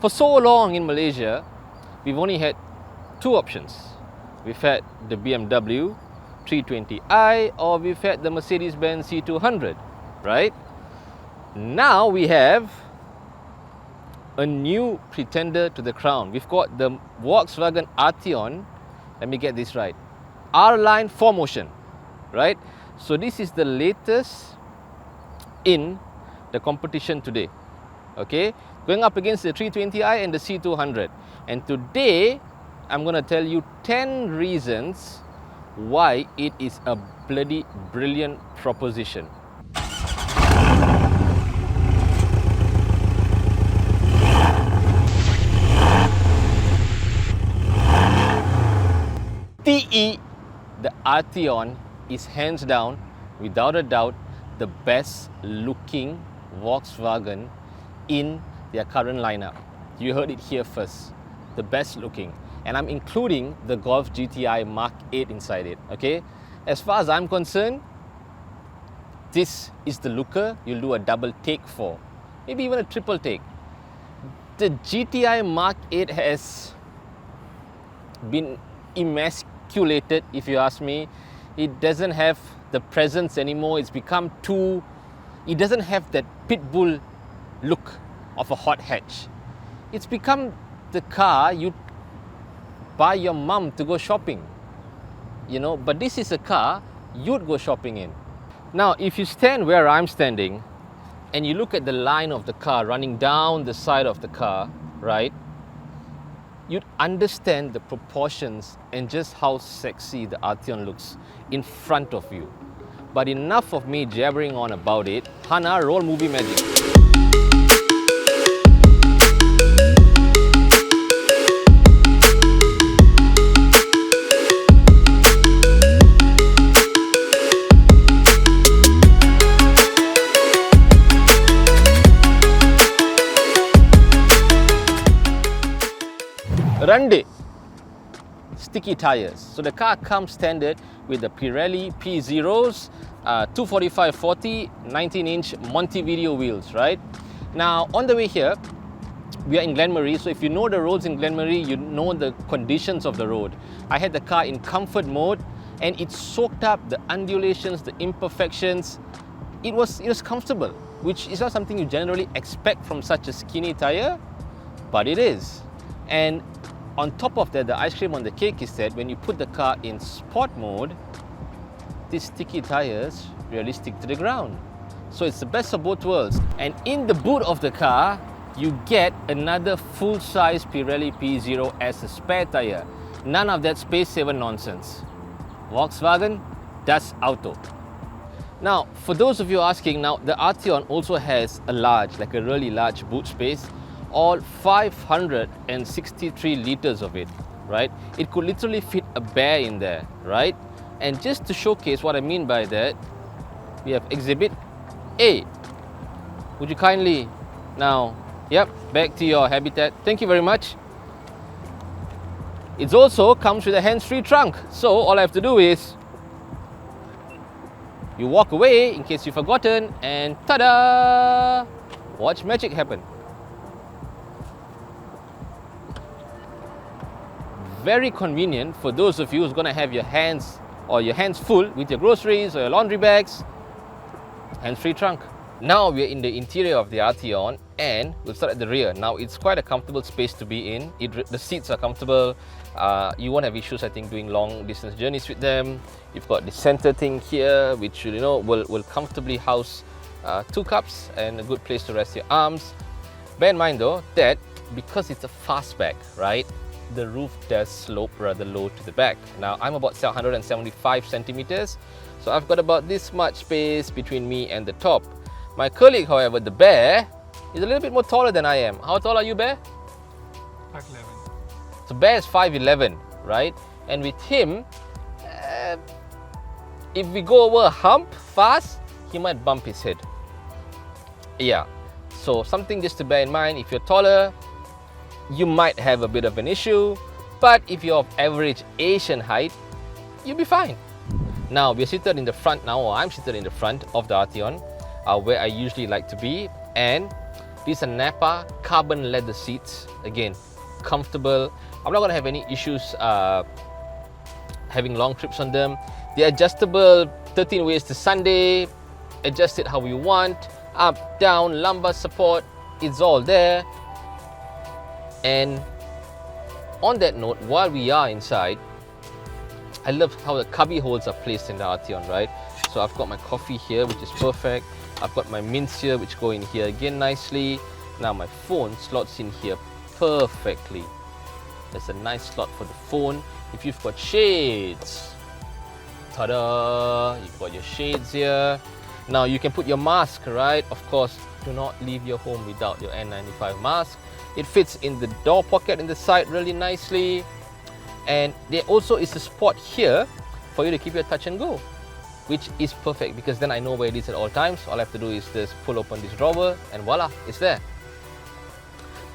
for so long in Malaysia, we've only had two options. We've had the BMW 320i or we've had the Mercedes-Benz C200, right? Now we have a new pretender to the crown. We've got the Volkswagen Arteon, let me get this right, R-Line 4Motion, right? So this is the latest in the competition today, okay? Going up against the 320i and the C200. And today, I'm going to tell you 10 reasons why it is a bloody brilliant proposition. TE, the Arteon is hands down, without a doubt, the best looking Volkswagen in their current lineup. You heard it here first, the best looking. And I'm including the Golf GTI Mark 8 inside it, okay? As far as I'm concerned, this is the looker you'll do a double take for, maybe even a triple take. The GTI Mark 8 has been emasculated, if you ask me. It doesn't have the presence anymore. It's become too, it doesn't have that pit bull look of a hot hatch. It's become the car you buy your mum to go shopping, you know, but this is a car you'd go shopping in. Now, if you stand where I'm standing and you look at the line of the car running down the side of the car, right, you'd understand the proportions and just how sexy the Arteon looks in front of you. But enough of me jabbering on about it. Hana, roll movie magic. Rande, sticky tyres. So the car comes standard with the Pirelli P0s, 245/40, 19-inch Montevideo wheels, right? Now, on the way here, we are in Glenmarie, so if you know the roads in Glenmarie, you know the conditions of the road. I had the car in comfort mode, and it soaked up the undulations, the imperfections. It was comfortable, which is not something you generally expect from such a skinny tyre, but it is. And on top of that, the ice cream on the cake is that when you put the car in sport mode, these sticky tyres really stick to the ground. So it's the best of both worlds. And in the boot of the car, you get another full-size Pirelli P0 as a spare tyre. None of that space-saver nonsense. Volkswagen, das Auto. Now, for those of you asking, now the Arteon also has a large, like a really large boot space, all 563 litres of it, right? It could literally fit a bear in there, right? And just to showcase what I mean by that, we have Exhibit A. Would you kindly now, yep, back to your habitat. Thank you very much. It also comes with a hands-free trunk. So all I have to do is, you walk away in case you've forgotten, and ta-da! Watch magic happen. Very convenient for those of you who's going to have your hands full with your groceries or your laundry bags. Hands-free trunk. Now we're in the interior of the Arteon and we'll start at the rear. Now it's quite a comfortable space to be in. The seats are comfortable. You won't have issues, I think, doing long distance journeys with them. You've got the center thing here, which will comfortably house 2 cups and a good place to rest your arms. Bear in mind though that because it's a fastback, right, the roof does slope rather low to the back. Now I'm about 175 centimeters, so I've got about this much space between me and the top. My colleague, however, the Bear, is a little bit more taller than I am. How tall are you, Bear? 5'11". So Bear is 5'11", right? And with him, if we go over a hump fast, he might bump his head. Yeah, so something just to bear in mind. If you're taller, you might have a bit of an issue, but if you're of average Asian height, you'll be fine. Now we're seated in the front now, or I'm seated in the front of the Arteon, where I usually like to be, and These are Napa carbon leather seats. Again, comfortable. I'm not going to have any issues having long trips on them. They're adjustable 13 ways to Sunday. Adjust it how you want. Up, down, lumbar support. It's all there. And on that note, while we are inside, I love how the cubby holes are placed in the Arteon, right? So I've got my coffee here, which is perfect. I've got my mints here, which go in here again nicely. Now my phone slots in here perfectly. There's a nice slot for the phone. If you've got shades, ta-da! You've got your shades here. Now you can put your mask, right? Of course, do not leave your home without your N95 mask. It fits in the door pocket in the side really nicely. And there also is a spot here for you to keep your touch and go, which is perfect because then I know where it is at all times. All I have to do is just pull open this drawer and voila, it's there.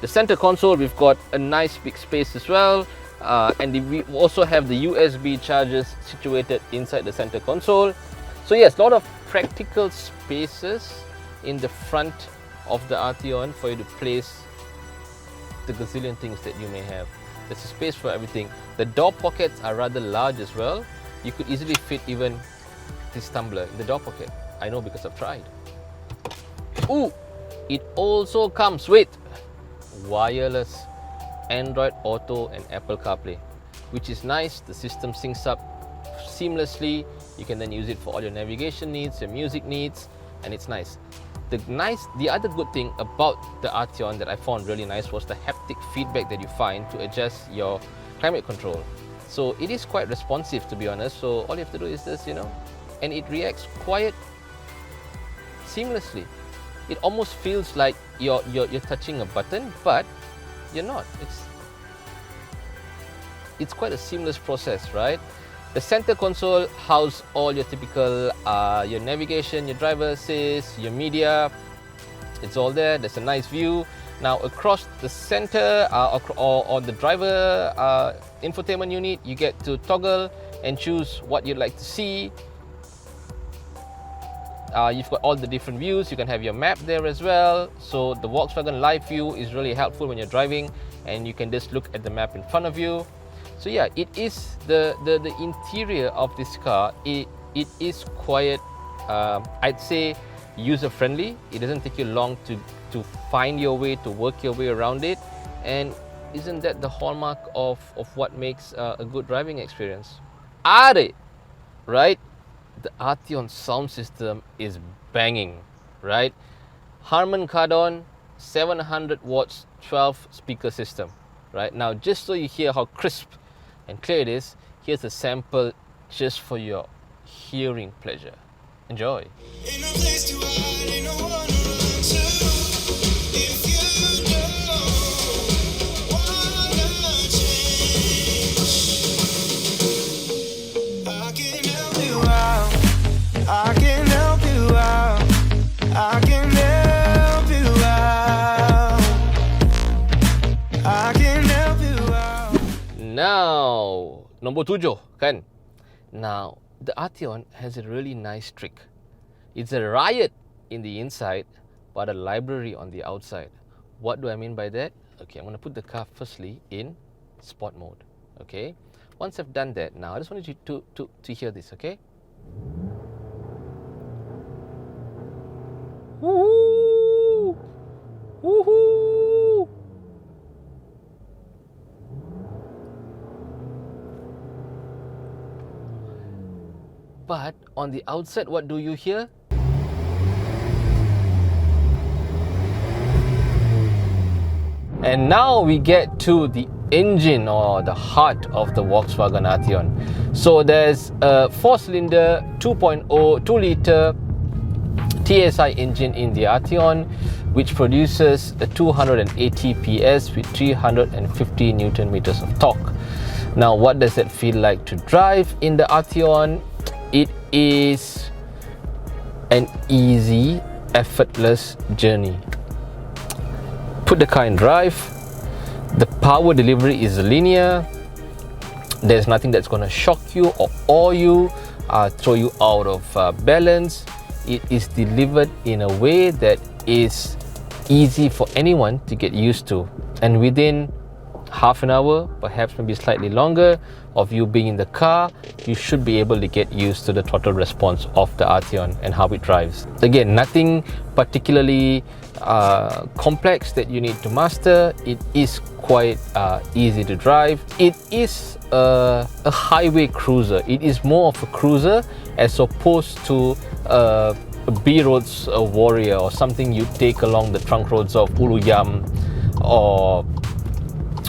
The center console, we've got a nice big space as well. And we also have the USB chargers situated inside the center console. So yes, a lot of practical spaces in the front of the Arteon for you to place the gazillion things that you may have. There's a space for everything. The door pockets are rather large as well. You could easily fit even this tumbler in the door pocket. I know because I've tried. Ooh, it also comes with wireless Android Auto and Apple CarPlay, which is nice. The system syncs up seamlessly. You can then use it for all your navigation needs, your music needs, and it's nice. The other good thing about the Arteon that I found really nice was the haptic feedback that you find to adjust your climate control. So it is quite responsive, to be honest. So all you have to do is this, and it reacts quite seamlessly. It almost feels like you're touching a button, but you're not. It's quite a seamless process, right? The center console houses all your typical your navigation, your driver assist, your media. It's all there. There's a nice view. Now across the center or the driver infotainment unit, you get to toggle and choose what you'd like to see. You've got all the different views. You can have your map there as well. So the Volkswagen Live View is really helpful when you're driving and you can just look at the map in front of you. So yeah, it is the interior of this car. It is quite, I'd say, user-friendly. It doesn't take you long to find your way, to work your way around it. And isn't that the hallmark of what makes a good driving experience? Right? The Arteon sound system is banging, right? Harman Kardon 700 watts 12 speaker system, right? Now just so you hear how crisp and clear it is, here's a sample just for your hearing pleasure. Enjoy. Now, nombor 7 kan? Now, the Arteon has a really nice trick. It's a riot in the inside, but a library on the outside. What do I mean by that? Okay, I'm going to put the car firstly in sport mode. Okay, once I've done that, now I just wanted you to hear this. Okay. Woohoo! Woohoo! But on the outside, what do you hear? And now we get to the engine or the heart of the Volkswagen Arteon. So there's a 4-cylinder 2.0 2-litre TSI engine in the Arteon, which produces a 280 PS with 350 Newton meters of torque. Now, what does it feel like to drive in the Arteon? It is an easy, effortless journey. Put the car in drive. The power delivery is linear. There's nothing that's going to shock you or awe you, throw you out of balance. It is delivered in a way that is easy for anyone to get used to, and within half an hour, perhaps maybe slightly longer, of you being in the car, you should be able to get used to the throttle response of the Arteon and how it drives. Again, nothing particularly complex that you need to master. It is quite easy to drive. It is a highway cruiser. It is more of a cruiser as opposed to a B-roads warrior, or something you take along the trunk roads of Uluyam, or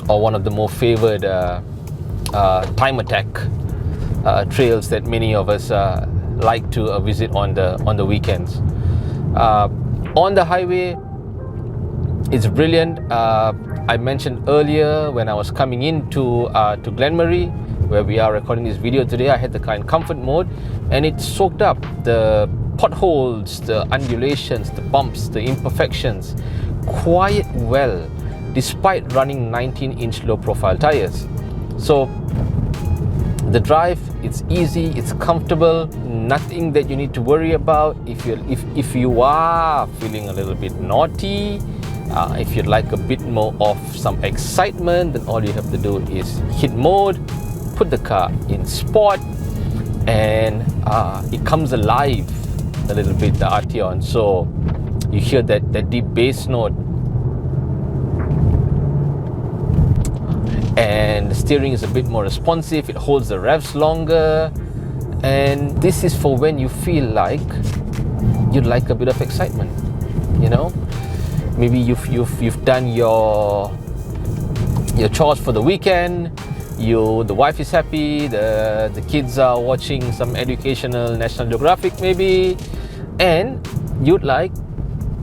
one of the more favoured time attack trails that many of us like to visit on the weekends. On the highway, it's brilliant. I mentioned earlier when I was coming into to Glenmarie, where we are recording this video today, I had the car in comfort mode, and it soaked up the potholes, the undulations, the bumps, the imperfections quite well, despite running 19-inch low-profile tyres. So the drive, it's easy, it's comfortable, nothing that you need to worry about. If you are feeling a little bit naughty, if you'd like a bit more of some excitement, then all you have to do is hit mode, put the car in sport, and it comes alive a little bit, the Arteon. So you hear that deep bass note, and the steering is a bit more responsive, it holds the revs longer, and this is for when you feel like you'd like a bit of excitement, you know. Maybe you've done your chores for the weekend, the wife is happy, the kids are watching some educational National Geographic maybe, and you'd like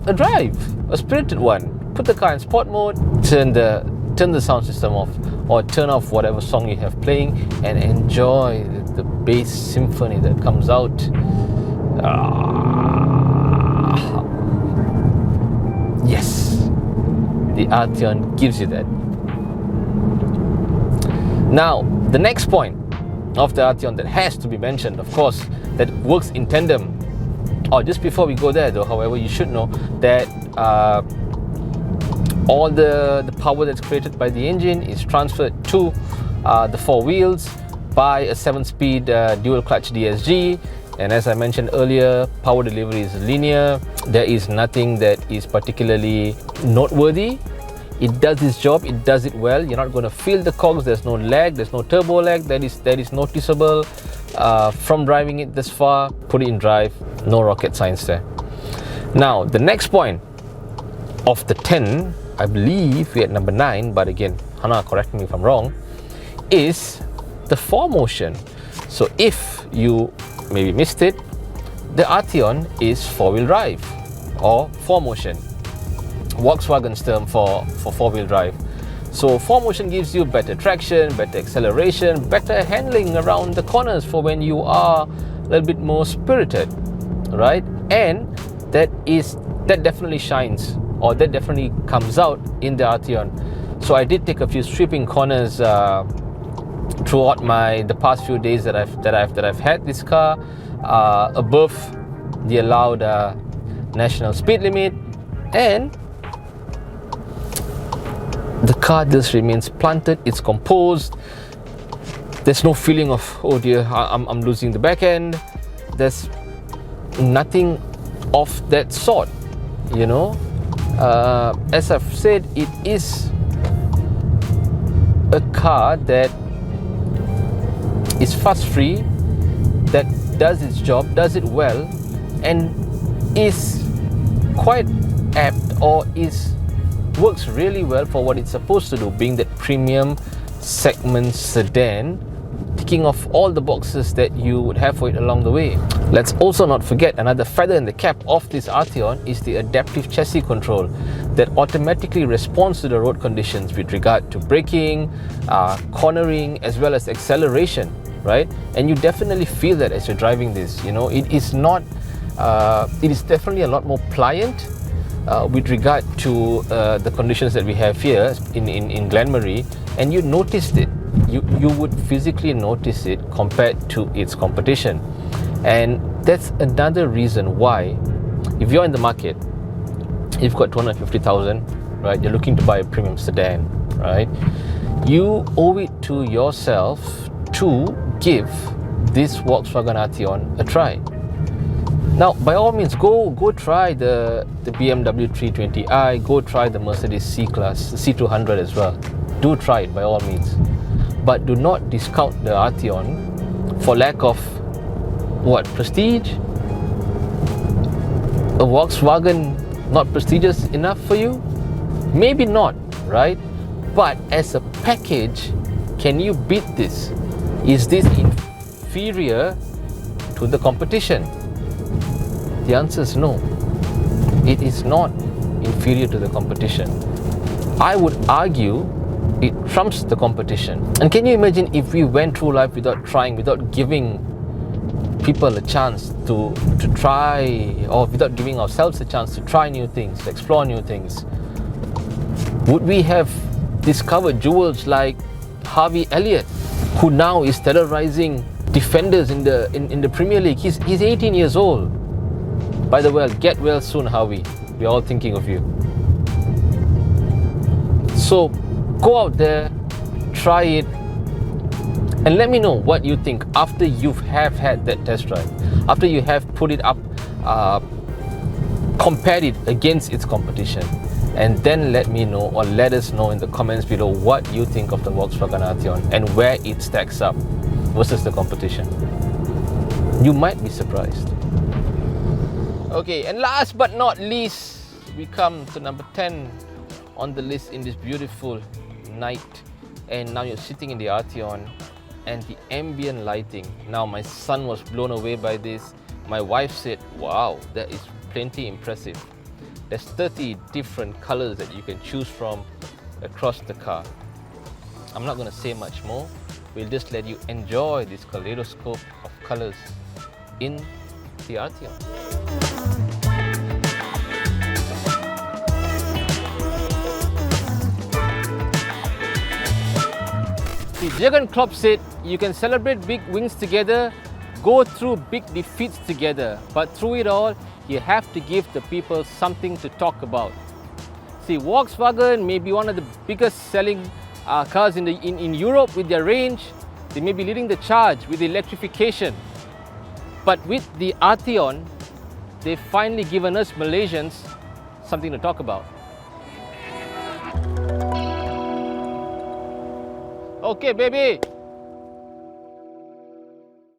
a drive, a spirited one. Put the car in sport mode, turn the sound system off, or turn off whatever song you have playing, and enjoy the bass symphony that comes out. Yes, the Arteon gives you that. Now, the next point of the Arteon that has to be mentioned, of course, that works in tandem. Oh, just before we go there though, however, you should know that all the power that's created by the engine is transferred to the four wheels by a 7-speed dual clutch DSG, and as I mentioned earlier, power delivery is linear. There is nothing that is particularly noteworthy. It does its job, it does it well. You're not going to feel the cogs. There's no lag, there's no turbo lag that is noticeable from driving it this far. Put it in drive, no rocket science there. Now, the next point of the 10, I believe we're at number 9, but again, Hana, correct me if I'm wrong, is the 4Motion. So if you maybe missed it, the Arteon is 4-wheel drive, or 4Motion, Volkswagen's term for 4-wheel drive. So 4Motion gives you better traction, better acceleration, better handling around the corners for when you are a little bit more spirited, right? And that definitely shines, or that definitely comes out in the Arteon. So I did take a few sweeping corners throughout the past few days that I've had this car, above the allowed national speed limit, and the car just remains planted, it's composed. There's no feeling of, oh dear, I'm losing the back end. There's nothing of that sort, you know. As I've said, it is a car that is fuss free, that does its job, does it well, and is quite apt, or works really well for what it's supposed to do, being that premium segment sedan, ticking off all the boxes that you would have for it along the way. Let's also not forget, another feather in the cap of this Arteon is the adaptive chassis control that automatically responds to the road conditions with regard to braking, cornering, as well as acceleration, right? And you definitely feel that as you're driving this. You know, it is definitely a lot more pliant with regard to the conditions that we have here in Glenmarie, and you noticed it. You would physically notice it compared to its competition, and that's another reason why, if you're in the market you've got 250,000, right? You're looking to buy a premium sedan, right? You owe it to yourself to give this Volkswagen Arteon a try. Now, by all means, go try the BMW 320i, go try the Mercedes C-Class, the C200 as well. Do try it by all means. But do not discount the Arteon for lack of what? Prestige? A Volkswagen not prestigious enough for you? Maybe not, right? But as a package, can you beat this? Is this inferior to the competition? The answer is no. It is not inferior to the competition. I would argue it trumps the competition. And can you imagine if we went through life without trying, without giving people a chance to try, or without giving ourselves a chance to try new things, to explore new things? Would we have discovered jewels like Harvey Elliott, who now is terrorizing defenders in the Premier League? He's 18 years old. By the way, get well soon, Harvey. We're all thinking of you. So go out there, try it, and let me know what you think after you have had that test drive, after you have put it up, compared it against its competition. And then let me know, or let us know in the comments below, what you think of the Volkswagen Arteon and where it stacks up versus the competition. You might be surprised. Okay, and last but not least, we come to number 10 on the list in this beautiful night. And now you're sitting in the Arteon and the ambient lighting. Now my son was blown away by this. My wife said, wow, that is plenty impressive. There's 30 different colors that you can choose from across the car. I'm not going to say much more. We'll just let you enjoy this kaleidoscope of colors in the Arteon. See, Jurgen Klopp said, you can celebrate big wins together, go through big defeats together, but through it all, you have to give the people something to talk about. See, Volkswagen may be one of the biggest selling cars in Europe with their range. They may be leading the charge with electrification. But with the Arteon, they've finally given us Malaysians something to talk about. Okay, baby.